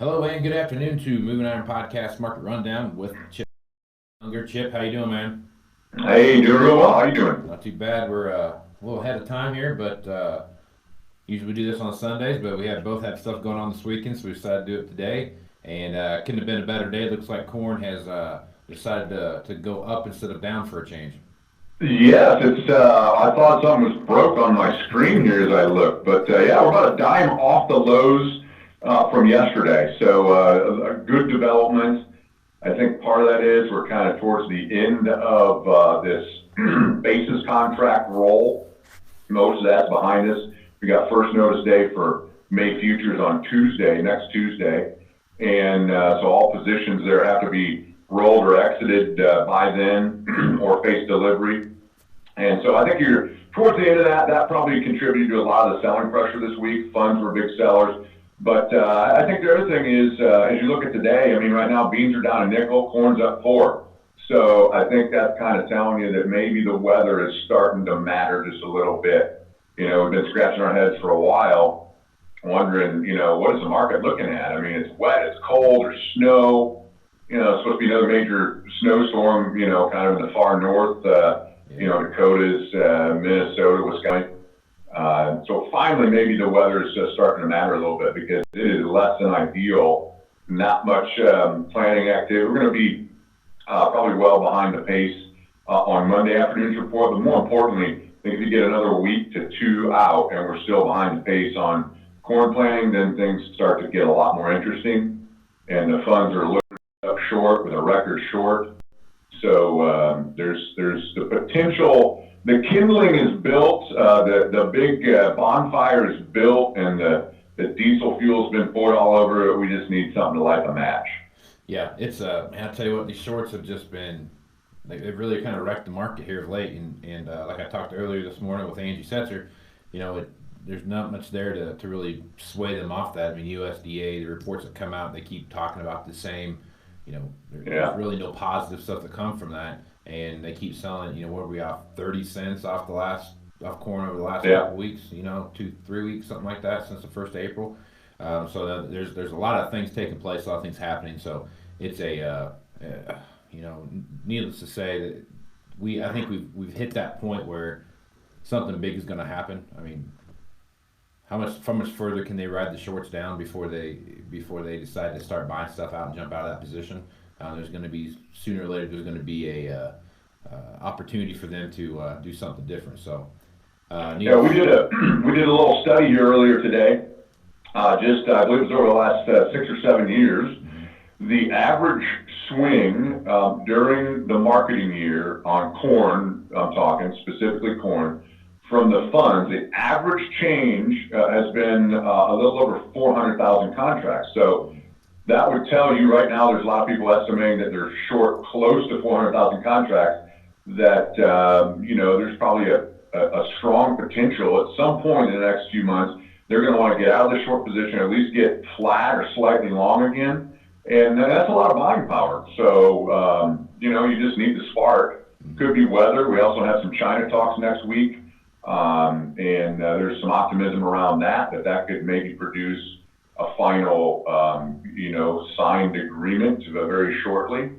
Hello and good afternoon to Moving Iron Podcast Market Rundown with Chip Unger. Chip, how you doing, man? Hey, doing real well. How you doing? Not too bad. We're a little ahead of time here, but usually we do this on Sundays, but we have both had stuff going on this weekend, so we decided to do it today. And couldn't have been a better day. It looks like corn has decided to go up instead of down for a change. Yes, it's. I thought something was broke on my screen here as I looked, but yeah, we're about a dime off the lows from yesterday. So a good development. I think part of that is we're kind of towards the end of this basis contract roll. Most of that's behind us. We got first notice day for May futures on Tuesday, next Tuesday, and so all positions there have to be rolled or exited by then or face delivery. And so I think you're towards the end of that. That probably contributed to a lot of the selling pressure this week. Funds were big sellers. But I think the other thing is, as you look at today, I mean, right now beans are down a nickel, corn's up 4. So I think that's kind of telling you that maybe the weather is starting to matter just a little bit. You know, we've been scratching our heads for a while, wondering, what is the market looking at? I mean, it's wet, it's cold, there's snow. It's supposed to be another major snowstorm, kind of in the far north. Dakotas, Minnesota, Wisconsin. So finally, maybe the weather is just starting to matter a little bit because it is less than ideal. Not much planning activity. We're going to be probably well behind the pace on Monday afternoon's report, but more importantly, I think if you get another week to 2 out and we're still behind the pace on corn planting, then things start to get a lot more interesting. And the funds are looking up short with a record short. So there's the potential. The kindling is built. The big bonfire is built, and the diesel fuel's been poured all over it. We just need something to light the match. Yeah, it's man, I tell you what, these shorts have just been they've really kind of wrecked the market here of late. And like I talked earlier this morning with Angie Setzer, there's not much there to really sway them off that. I mean, USDA, the reports that come out, they keep talking about the same. There's Yeah, really no positive stuff that come from that, and they keep selling. What are we off 30 cents off corn over the last yeah. couple of weeks? 2 3 weeks, something like that, since the first of April. So there's a lot of things taking place, a lot of things happening. So it's needless to say that I think we've hit that point where something big is going to happen. I mean, how much further can they ride the shorts down before they decide to start buying stuff out and jump out of that position? There's going to be sooner or later there's going to be a opportunity for them to do something different. So Yeah, we needless. did a we did a little study here earlier today. Just I believe it was over the last 6 or 7 years. The average swing during the marketing year on corn, I'm talking specifically corn, from the funds, the average change has been a little over 400,000 contracts. So that would tell you right now there's a lot of people estimating that they're short close to 400,000 contracts, that, there's probably a strong potential at some point in the next few months. They're going to want to get out of the short position, at least get flat or slightly long again. And that's a lot of buying power. So, you just need the spark. Could be weather. We also have some China talks next week. And there's some optimism around that could maybe produce a final, signed agreement very shortly.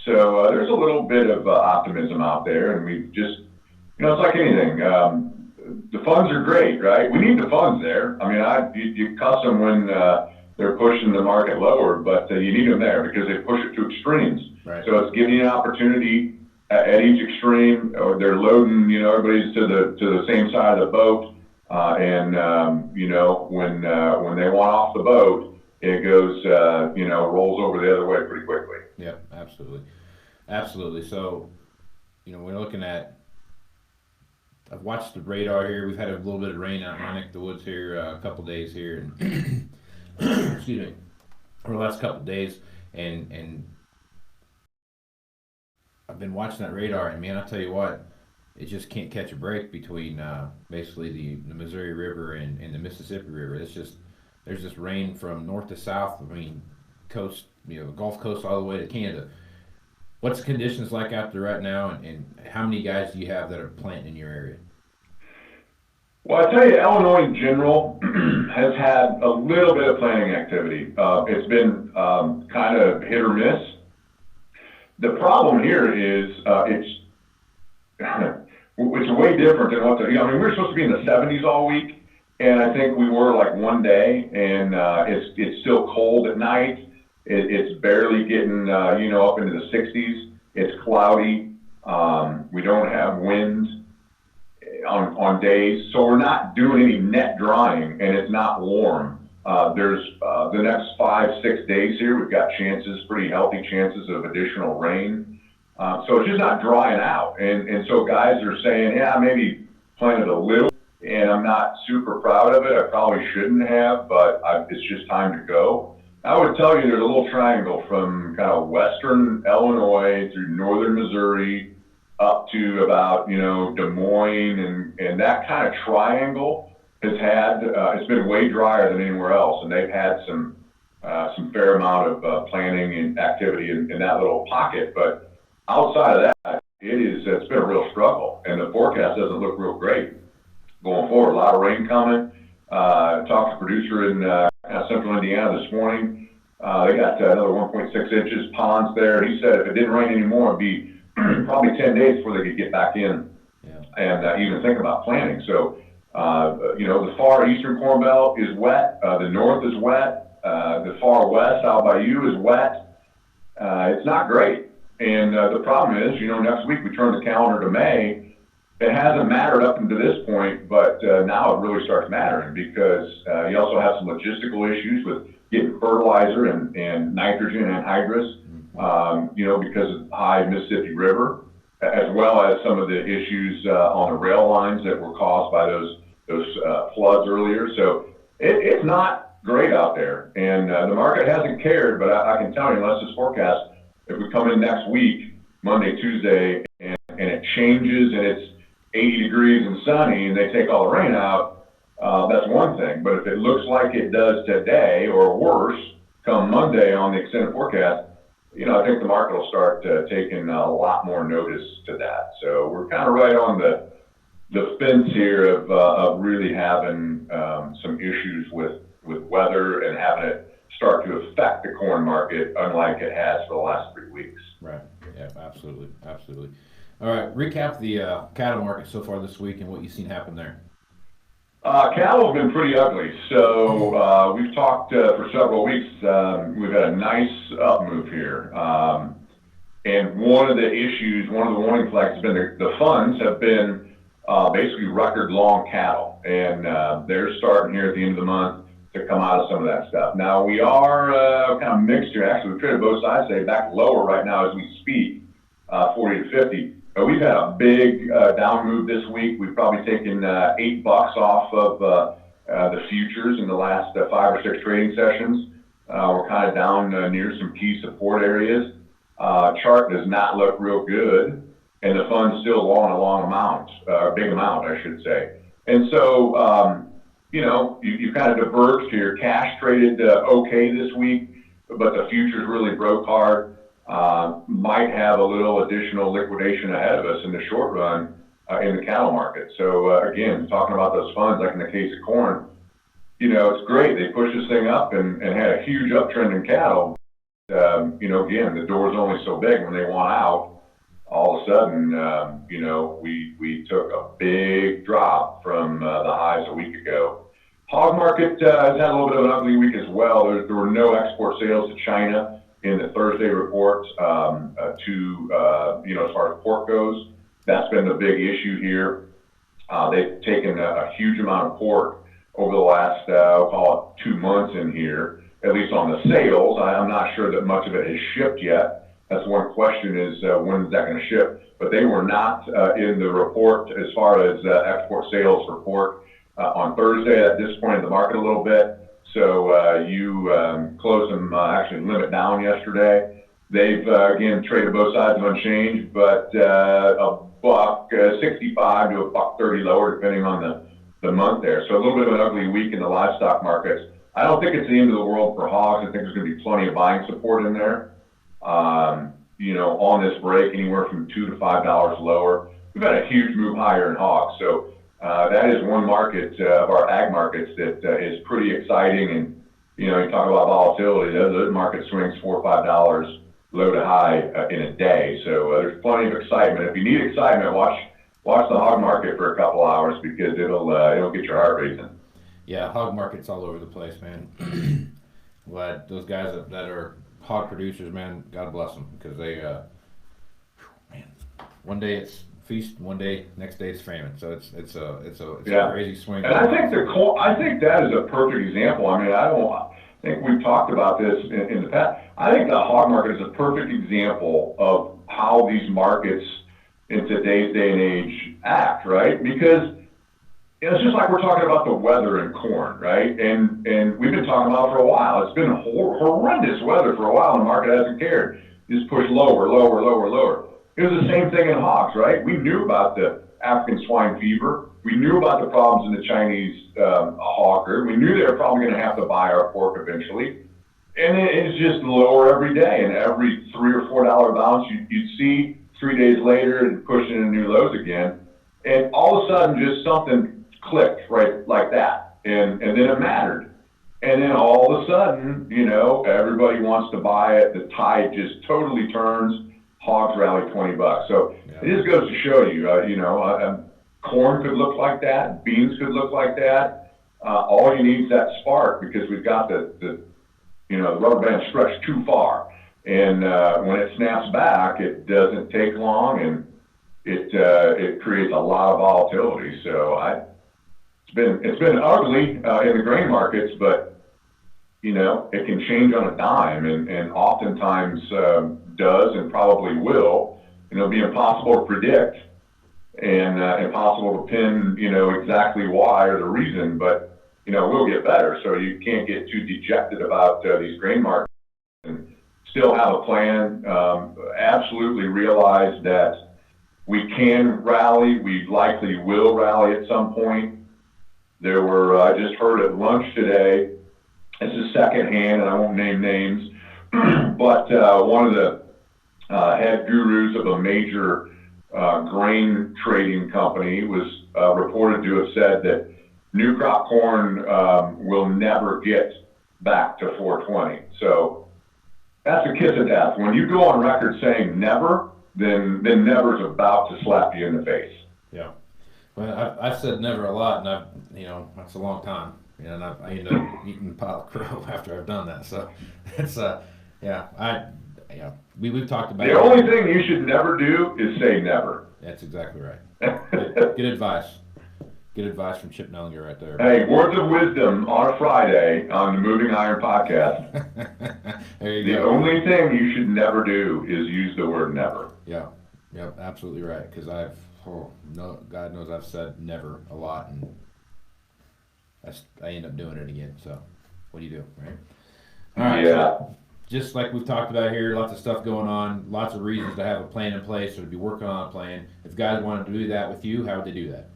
So there's a little bit of optimism out there, and we've just, it's like anything. The funds are great, right? We need the funds there. I mean, you cuss them when they're pushing the market lower, but you need them there because they push it to extremes. Right. So it's giving you an opportunity at each extreme, or they're loading, everybody's to the same side of the boat. When they want off the boat, it goes, rolls over the other way pretty quickly. Yeah, absolutely, absolutely. So we're looking at. I've watched the radar here. We've had a little bit of rain out in my neck of the woods here, a couple days here, and excuse me, for the last couple days, and I've been watching that radar, and man, I tell you what, it just can't catch a break between basically the Missouri River and the Mississippi River. It's just there's just rain from north to south. I mean, coast, Gulf Coast all the way to Canada. What's the conditions like out there right now, and how many guys do you have that are planting in your area? Well, I tell you, Illinois in general has had a little bit of planting activity. It's been kind of hit or miss. The problem here is it's way different than what I mean, we were supposed to be in the 70s all week, and I think we were like one day, and it's still cold at night. It's barely getting up into the 60s. It's cloudy. We don't have wind on days, so we're not doing any net drying, and it's not warm. There's the next 5, 6 days here. We've got chances, pretty healthy chances of additional rain. So it's just not drying out, and so guys are saying, yeah, maybe planted a little, and I'm not super proud of it. I probably shouldn't have, but it's just time to go. I would tell you there's a little triangle from kind of western Illinois through northern Missouri up to about Des Moines, and that kind of triangle has had it's been way drier than anywhere else, and they've had some fair amount of planting and activity in that little pocket. But outside of that, it's been a real struggle, and the forecast doesn't look real great going forward. A lot of rain coming. I talked to a producer in central Indiana this morning. They got another 1.6 inches ponds there. He said if it didn't rain anymore, it'd be probably 10 days before they could get back in and even think about planting. So, the far eastern Corn Belt is wet. The north is wet. The far west out by you is wet. It's not great. And the problem is, next week we turn the calendar to May. It hasn't mattered up until this point, but now it really starts mattering because you also have some logistical issues with getting fertilizer and nitrogen and anhydrous, because of the high Mississippi River, as well as some of the issues on the rail lines that were caused by those floods earlier. So it's not great out there, and the market hasn't cared, but I can tell you, unless this forecast, if we come in next week, Monday, Tuesday, and it changes and it's 80 degrees and sunny and they take all the rain out, that's one thing. But if it looks like it does today or worse come Monday on the extended forecast, I think the market will start taking a lot more notice to that. So we're kind of right on the fence here of really having some issues with weather and having it start to affect the corn market, unlike it has for the last 3 weeks. Right. Yeah, absolutely. Absolutely. All right. Recap the cattle market so far this week and what you've seen happen there. Cattle have been pretty ugly. So we've talked for several weeks. We've had a nice up move here. And one of the warning flags has been the funds have been basically record long cattle. And they're starting here at the end of the month to come out of some of that stuff. Now we are kind of mixed here. Actually, we've traded both sides today, back lower right now as we speak, 40 to 50. We've had a big down move this week. We've probably taken $8 off of the futures in the last 5 or 6 trading sessions. We're kind of down near some key support areas. Chart does not look real good, and the fund's still long a long amount, big amount, I should say. And so, you kind of diverged here. Cash traded okay this week, but the futures really broke hard. Might have a little additional liquidation ahead of us in the short run in the cattle market. So again, talking about those funds, like in the case of corn, it's great. They pushed this thing up and had a huge uptrend in cattle. Again, the door's only so big when they want out. All of a sudden, we took a big drop from the highs a week ago. Hog market has had a little bit of an ugly week as well. There were no export sales to China in the Thursday report as far as pork goes. That's been the big issue here. They've taken a huge amount of pork over the last, I'll call it 2 months in here, at least on the sales. I'm not sure that much of it has shipped yet. That's one question is when is that going to ship? But they were not in the report as far as export sales for pork on Thursday. That disappointed the market a little bit. So you closed them, actually limit down yesterday. They've, again, traded both sides of unchanged, but $1.65 to $1.30 lower, depending on the month there. So a little bit of an ugly week in the livestock markets. I don't think it's the end of the world for hogs. I think there's going to be plenty of buying support in there. On this break, anywhere from $2 to $5 lower. We've had a huge move higher in hogs. So That is one market of our ag markets that is pretty exciting. And, you talk about volatility, those market swings $4 or $5 low to high in a day. So there's plenty of excitement. If you need excitement, watch the hog market for a couple hours because it'll get your heart racing. Yeah, hog market's all over the place, man. Glad those guys that are hog producers, man, God bless them, because they, man, one day it's feast, one day, next day it's famine. So it's a crazy swing. And I think that is a perfect example. I mean, I think we've talked about this in the past. I think the hog market is a perfect example of how these markets in today's day and age act, right? Because it's just like we're talking about the weather in corn, right? And we've been talking about it for a while. It's been horrendous weather for a while, and the market hasn't cared. Just pushed lower, lower, lower, lower. It was the same thing in hogs, right? We knew about the African swine fever. We knew about the problems in the Chinese hog herd. We knew they were probably going to have to buy our pork eventually. And it's just lower every day. And every $3 or $4 bounce you'd see 3 days later and pushing into new lows again. And all of a sudden, just something clicked right like that, and then it mattered, and then all of a sudden, everybody wants to buy it. The tide just totally turns. Hogs rally $20. So yeah. It just goes to show you, corn could look like that, beans could look like that. All you need is that spark, because we've got the rubber band stretched too far, and when it snaps back, it doesn't take long, and it creates a lot of volatility. So it's been ugly in the grain markets, but it can change on a dime, and oftentimes does, and probably will. And it'll be impossible to predict, and impossible to pin exactly why or the reason, but we'll get better. So you can't get too dejected about these grain markets, and still have a plan. Absolutely realize that we can rally. We likely will rally at some point. There were, I just heard at lunch today, this is secondhand, and I won't name names, but one of the head gurus of a major grain trading company was reported to have said that new crop corn will never get back to 420. So that's a kiss of death. When you go on record saying never, then never's about to slap you in the face. Yeah. Well, I've said never a lot, and that's a long time. And I end up eating a pile of crow after I've done that. So it's we've talked about the only thing you should never do is say never. That's exactly right. Good advice. Good advice from Chip Nellinger right there. Hey, words of wisdom on a Friday on the Moving Iron podcast. There you go. The only thing you should never do is use the word never. Yeah. Yep, absolutely right. Because God knows I've said never a lot, and I end up doing it again. So, what do you do, right? All right. Yeah. So just like we've talked about here, lots of stuff going on, lots of reasons to have a plan in place or to be working on a plan. If guys wanted to do that with you, how would they do that?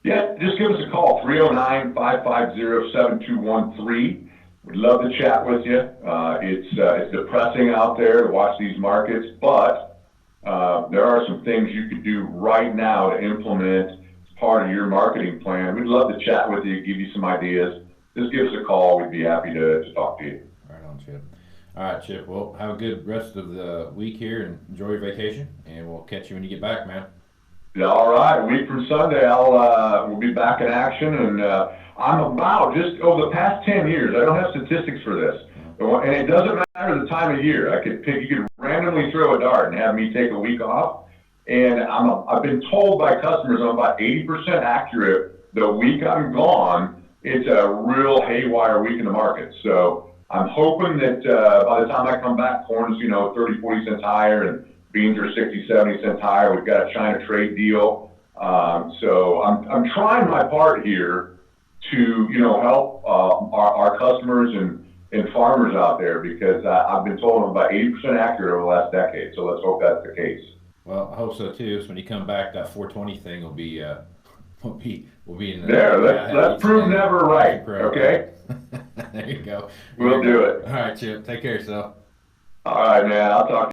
Yeah, just give us a call, 309-550-7213. We'd love to chat with you. It's depressing out there to watch these markets, but there are some things you could do right now to implement as part of your marketing plan. We'd love to chat with you, give you some ideas. Just give us a call. We'd be happy to talk to you. Right on, Chip. All right, Chip. Well, have a good rest of the week here and enjoy your vacation, and we'll catch you when you get back, man. All right, a week from Sunday, we'll be back in action, and I'm about just over the past 10 years. I don't have statistics for this, and it doesn't matter the time of year. You could randomly throw a dart and have me take a week off, and I've been told by customers I'm about 80% accurate. The week I'm gone, it's a real haywire week in the market. So I'm hoping that by the time I come back, corn's 30, 40 cents higher, and beans are 60, 70 cents higher. We've got a China trade deal. So I'm trying my part here to, help our customers and farmers out there, because I've been told I'm about 80% accurate over the last decade. So let's hope that's the case. Well, I hope so too. So when you come back, that 420 thing will be in there. Let's prove never right. Okay. There you go. We'll do it. All right, Chip. Take care of yourself. All right, man. I'll talk to you.